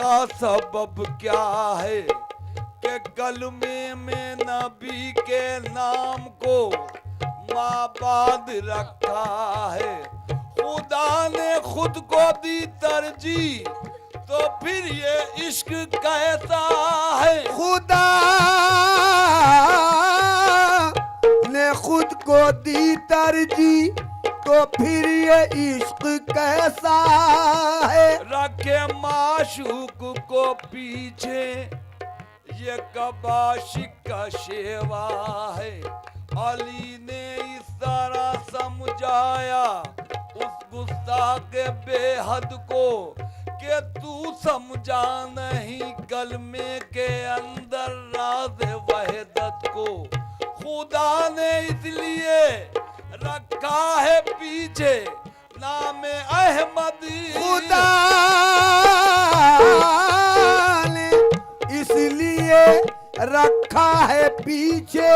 का सबब क्या है कि कलमे में नबी के नाम को माबाद रखा है। खुदा ने खुद को दी तरजीह, तो फिर ये इश्क कैसा है। खुदा ने खुद को दी तरजीह, तो फिर ये इश्क कैसा है। रखे माशूक को पीछे, ये कबाशिक का शेवा है। अली ने इस तरह समझाया उस गुस्ताख बेहद को कि तू समझा नहीं कलमे के अंदर राज वहदत को। खुदा ने इसलिए रखा है पीछे नाम अहमद। खुदा ने इसलिए रखा है पीछे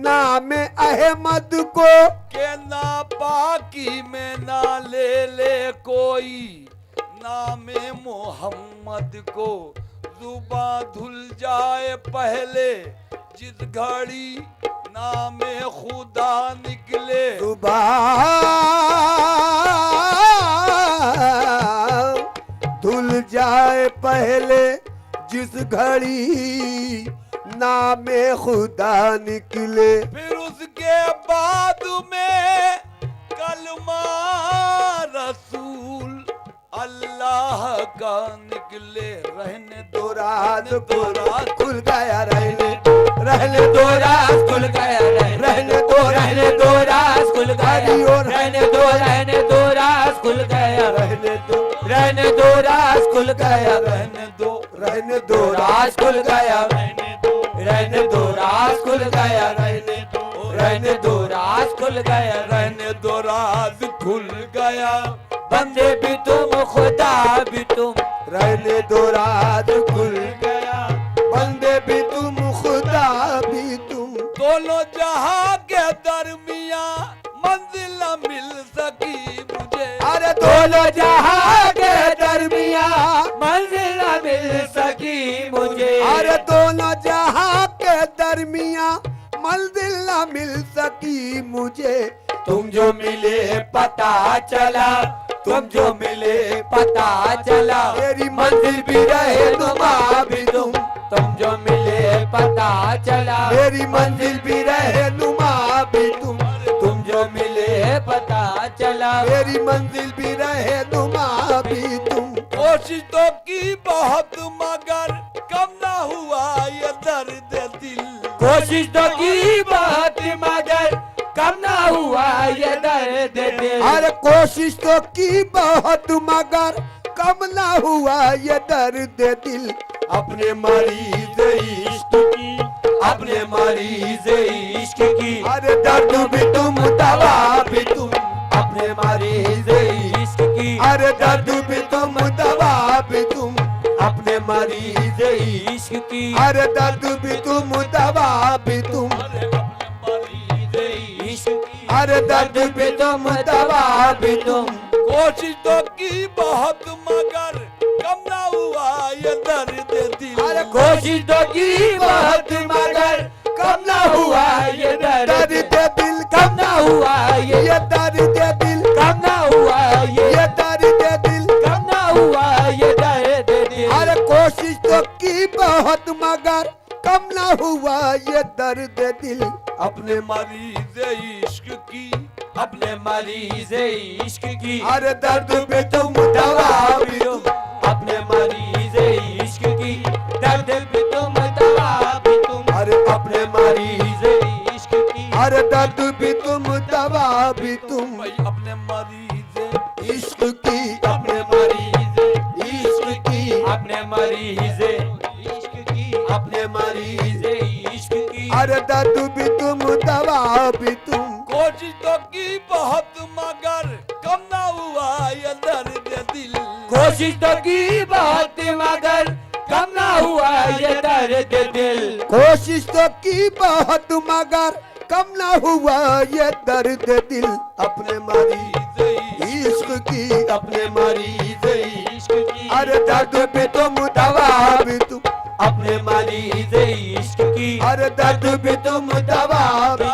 नाम अहमद को, के नापाकी में ना ले ले कोई नाम मोहम्मद को। जुबा धुल जाए पहले जिस घड़ी नाम खुदा निकले। सुबह धुल जाए पहले जिस घड़ी नाम खुदा निकले। फिर उसके बाद में कलमा रसूल अल्लाह का निकले। रहने दो राज दो रात खुल गया, रहने दो राज खुल गया, रहने दो राज खुल गया, रहने दो राज खुल गया, रहने दो रहने दो राज खुल गया, रहने दो रहने दो राज खुल गया, रहने दो रहने दो राज खुल गया, रहने दो राज खुल गया, रहने दो राज खुल गया। बंदे भी तुम खुदा भी तुम, रहने दो राज खुल गया बंदे भी तुम खुदा भी तुम। दोनों जहां के दरमिया मंजिल न मिल सकी मुझे। अरे दोनों जहां के दरमिया मंजिल न मिल सकी मुझे। अरे दोनों जहां के दरमिया मंजिल न मिल सकी मुझे। तुम जो मिले पता चला, तुम जो मिले पता चला, तेरी मंजिल भी रहे नुमा भी तुम जो मिले पता चला, मेरी मंजिल भी रहे नुमा भी तुम जो मिले पता चला, मेरी मंजिल भी रहे नुमा भी तुम। कोशिश तो की बहुत मगर कम ना हुआ ये दर्द दिल। कोशिश तो की बहुत मगर कम ना हुआ ये दर्द दिल। अरे कोशिश तो की बहुत मगर कम ना हुआ ये दर्द दिल। अपने मरीज इश्क की, अपने मरीज इश्क की, अरे दर्द भी तुम दवा भी तुम। अपने मरीज इश्क की, अरे दर्द भी तुम दवा भी तुम। अपने मरीज इश्क की, अरे दर्द भी तुम दवा भी तुम। इश्क की, अरे दर्द भी तुम दवा भी तुम। कोशिश तो की बहुत मगर कम ना हुआ ये दर्द दिल। अरे कोशिश तो की बहुत मगर कम ना हुआ ये दर्द दर्द, दिल कम ना हुआ ये दर्द दिल कम ना हुआ ये दर्द दिल। कम ना हुआ ये दर्द दिल। अरे कोशिश तो की बहुत मगर कम ना हुआ ये दर्द दिल। अपने मरीज इश्क की, अपने मरीज इश्क की, अरे दर्द भी तुम दवा भी तुम। अपने मरीज इश्क की, दर्द भी तुम दवा भी तुम। अरे अपने मरीज इश्क की, अरे दर्द भी तुम दवा भी तुम। भाई अपने मरीज इश्क की अपने मरीज इश्क की अपने मरीज इश्क की, अपने मरीज इश्क की, अरे दर्द भी तुम दवा भी तुम। कोशिश तो की बहुत मगर कम ना हुआ ये दर्द दिल। कोशिश तो की बहुत मगर कम ना हुआ ये दर्द दिल। कोशिश तो की बहुत मगर कम ना हुआ ये दर्द दिल। अपने मरीज इश्क की अपने मरीज इश्क की, अरे दर्द भी तुम दवा की अरे दर्द भी तुम दवा भी